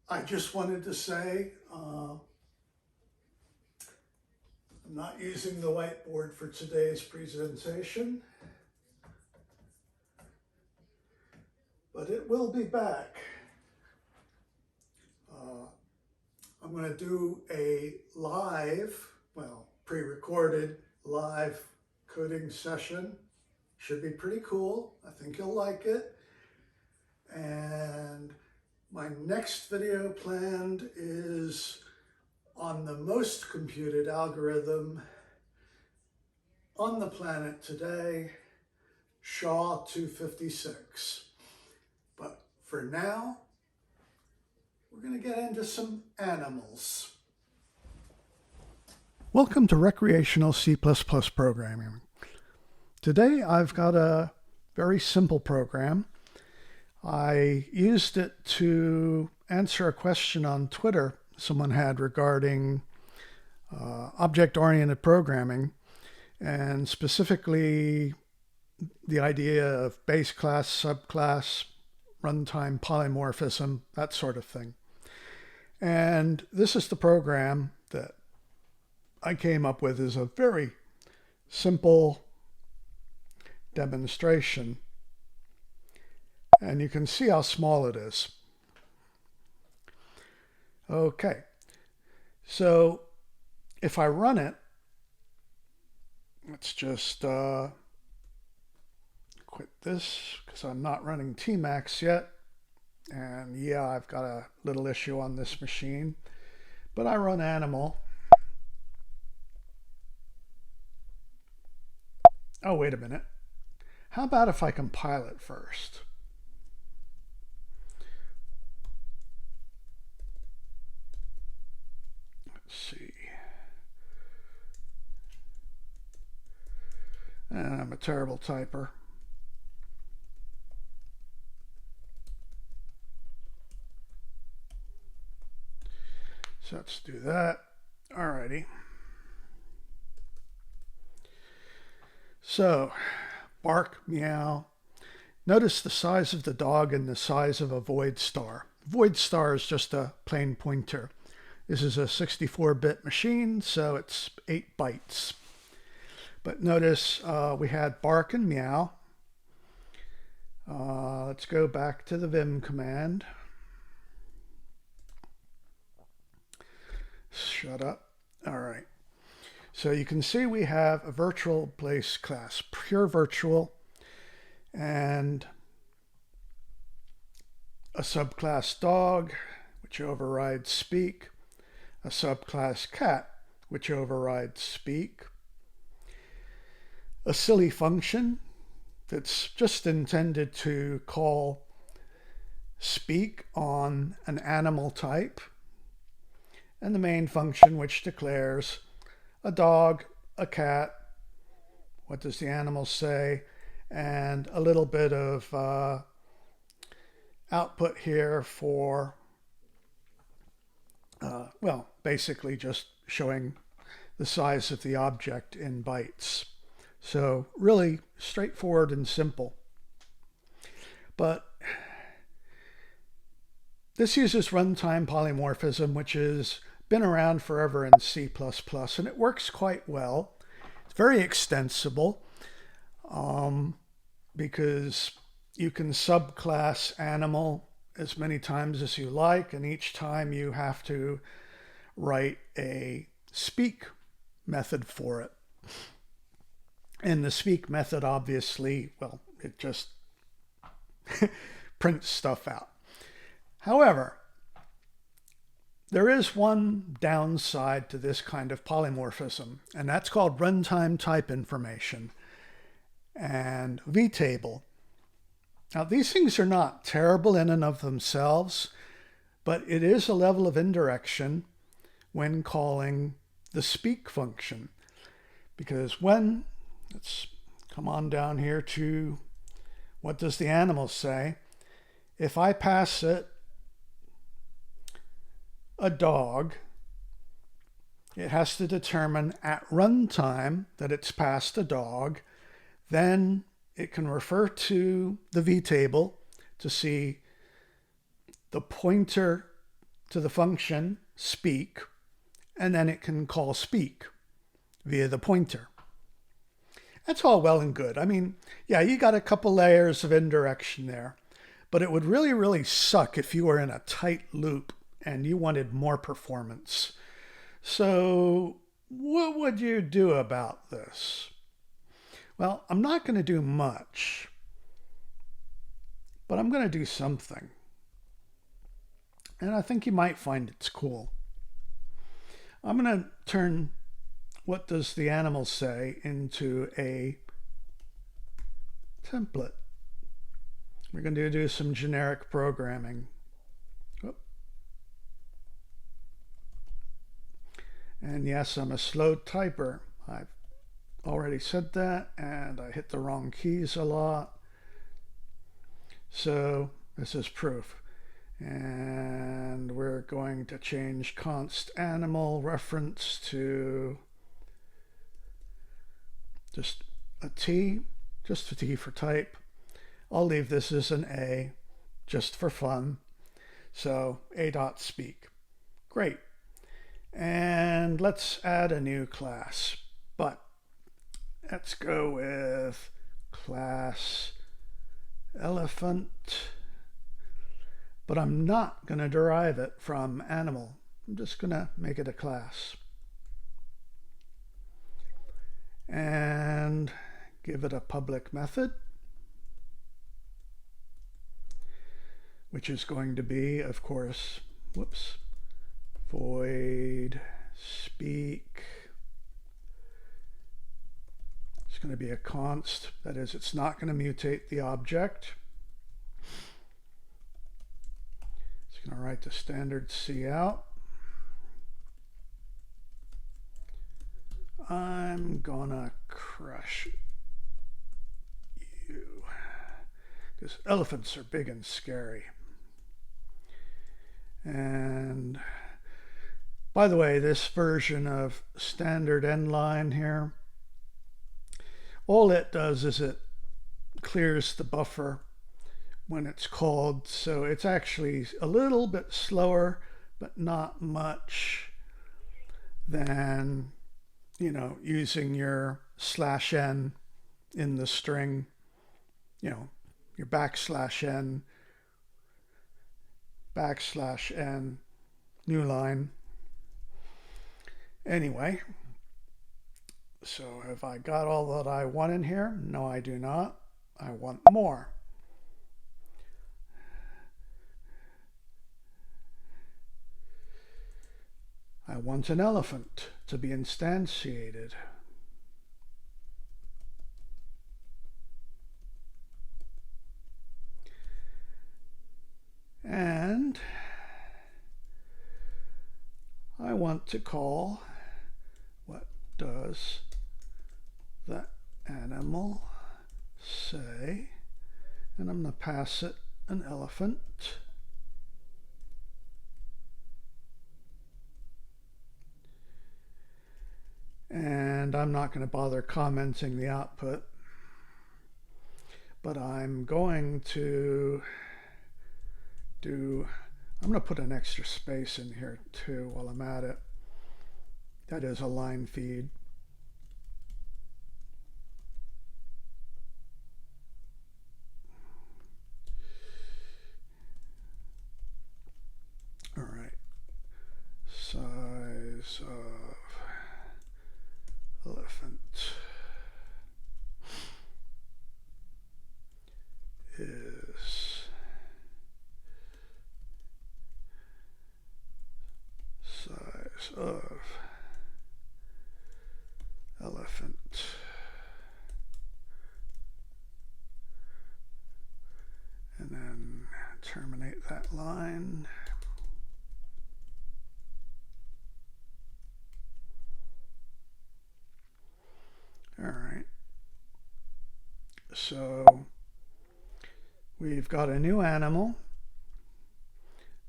I just wanted to say I'm not using the whiteboard for today's presentation, but it will be back. I'm going to do a live, pre-recorded live coding session. Should be pretty cool. I think you'll like it. And my next video planned is on the most computed algorithm on the planet today, SHA-256. But for now, we're going to get into some animals. Welcome to Recreational C Programming. Today I've got a very simple program. I used it to answer a question on Twitter someone had regarding object-oriented programming, and specifically the idea of base class, subclass, runtime polymorphism, that sort of thing. And this is the program that I came up with as a very simple demonstration. And you can see how small it is. Okay, so if I run it, let's just quit this because I'm not running Tmax yet. And yeah, I've got a little issue on this machine, but I run animal. Oh, wait a minute. How about if I compile it first? Let's see. And I'm a terrible typer. So let's do that. Alrighty. So, bark, meow. Notice the size of the dog and the size of a void star. Void star is just a plain pointer. This is a 64-bit machine, so it's 8 bytes. But notice we had bark and meow. Let's go back to the vim command. Shut up. All right. So you can see we have a virtual base class, pure virtual, and a subclass dog, which overrides speak, a subclass cat, which overrides speak, a silly function that's just intended to call speak on an animal type, and the main function which declares a dog, a cat, what does the animal say, and a little bit of output here for, basically just showing the size of the object in bytes. So really straightforward and simple. But this uses runtime polymorphism, which has been around forever in C++, and it works quite well. It's very extensible because you can subclass animal as many times as you like, and each time you have to write a speak method for it. And the speak method, obviously, it just prints stuff out. However, there is one downside to this kind of polymorphism, and that's called runtime type information and vtable. Now, these things are not terrible in and of themselves, but it is a level of indirection when calling the speak function. Because let's come on down here to what does the animal say? If I pass it a dog, it has to determine at runtime that it's passed a dog. Then it can refer to the vtable to see the pointer to the function speak, and then it can call speak via the pointer. That's all well and good. I mean, yeah, you got a couple layers of indirection there, but it would really, really suck if you were in a tight loop and you wanted more performance. So what would you do about this? Well, I'm not going to do much, but I'm going to do something. And I think you might find it's cool. I'm going to turn what does the animal say into a template. We're going to do some generic programming. And yes, I'm a slow typer. I've already said that, and I hit the wrong keys a lot. So this is proof. And we're going to change const animal reference to just a T, just a T for type. I'll leave this as an A just for fun. So a.speak. Great. And let's add a new class, but let's go with class elephant, but I'm not going to derive it from animal. I'm just going to make it a class and give it a public method, which is going to be, of course, void speak. It's going to be a const. That is, it's not going to mutate the object. It's going to write the standard C out. I'm gonna crush you because elephants are big and scary. And by the way, this version of standard end line here, all it does is it clears the buffer when it's called. So it's actually a little bit slower, but not much than, you know, using your /n in the string, you know, your \n, new line. Anyway, so have I got all that I want in here? No, I do not. I want more. I want an elephant to be instantiated. And I want to call what does the animal say, and I'm going to pass it an elephant. And I'm not going to bother commenting the output, but I'm going to I'm going to put an extra space in here too while I'm at it. That is a line feed. All right. Size of elephant is size of elephant and then terminate that line. All right, so we've got a new animal,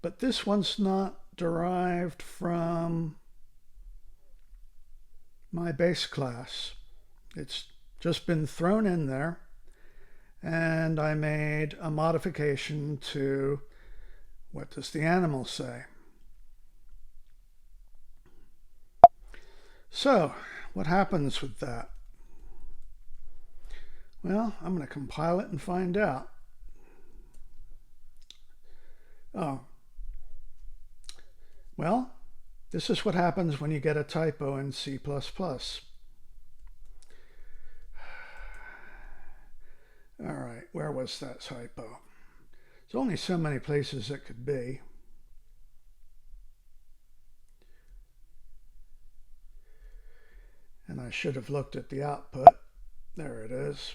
but this one's not derived from my base class. It's just been thrown in there, and I made a modification to what does the animal say. So, what happens with that? Well, I'm going to compile it and find out. Oh, well, this is what happens when you get a typo in C++. All right, where was that typo? There's only so many places it could be. And I should have looked at the output. There it is.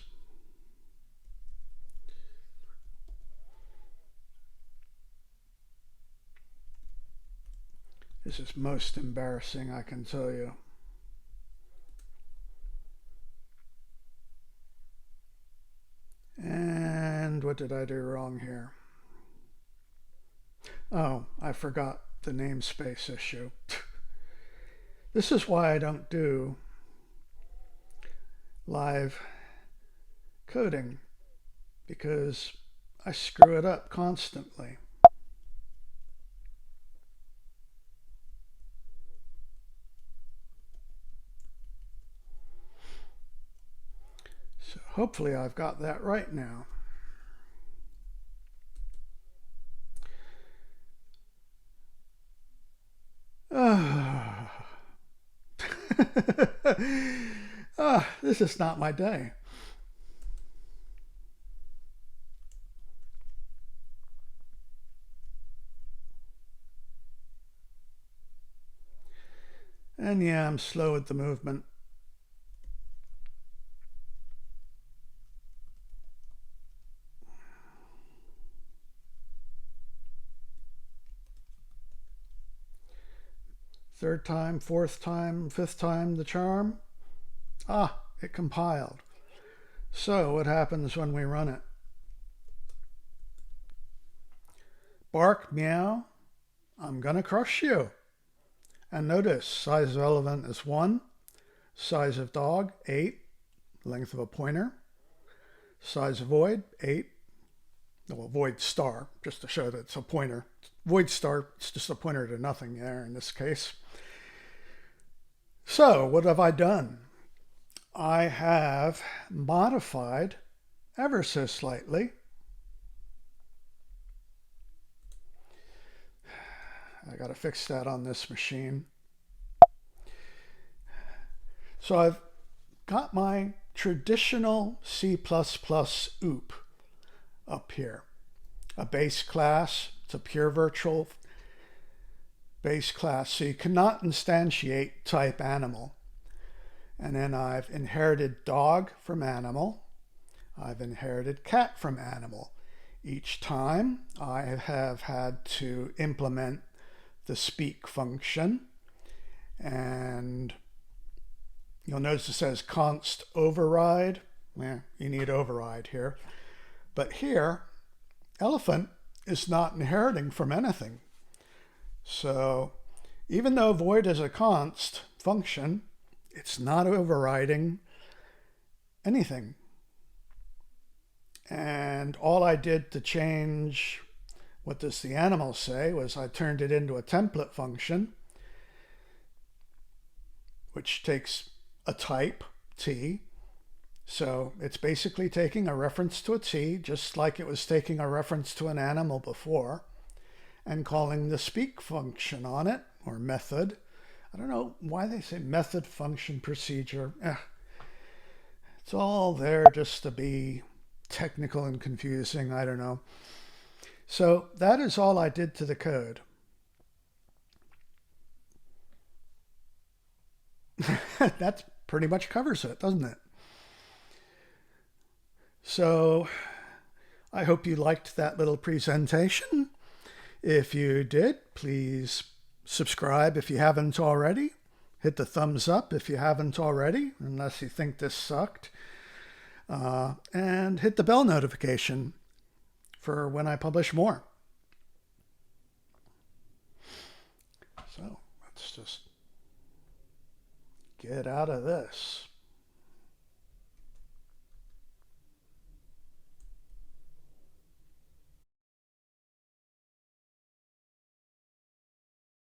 This is most embarrassing, I can tell you. And what did I do wrong here? Oh, I forgot the namespace issue. This is why I don't do live coding, because I screw it up constantly. So hopefully I've got that right now. This is not my day. And yeah, I'm slow at the movement. Third time, fourth time, fifth time the charm. Ah, it compiled. So what happens when we run it? Bark, meow, I'm gonna crush you. And notice, size of element is 1, size of dog, 8, length of a pointer, size of void, 8, well, void star, just to show that it's a pointer. Void star, it's just a pointer to nothing there in this case. So what have I done? I have modified ever so slightly. I got to fix that on this machine. So I've got my traditional C++ OOP up here. A base class, it's a pure virtual base class, so you cannot instantiate type animal. And then I've inherited dog from animal. I've inherited cat from animal. Each time I have had to implement the speak function, and you'll notice it says const override. Yeah, you need override here. But here, elephant is not inheriting from anything. So even though void is a const function, it's not overriding anything. And all I did to change what does the animal say was I turned it into a template function, which takes a type, T. So it's basically taking a reference to a T, just like it was taking a reference to an animal before, and calling the speak function on it, or method. I don't know why they say method, function, procedure. It's all there just to be technical and confusing. I don't know. So that is all I did to the code. That pretty much covers it, doesn't it? So I hope you liked that little presentation. If you did, please subscribe if you haven't already. Hit the thumbs up if you haven't already, unless you think this sucked. And hit the bell notification for when I publish more. So let's just get out of this.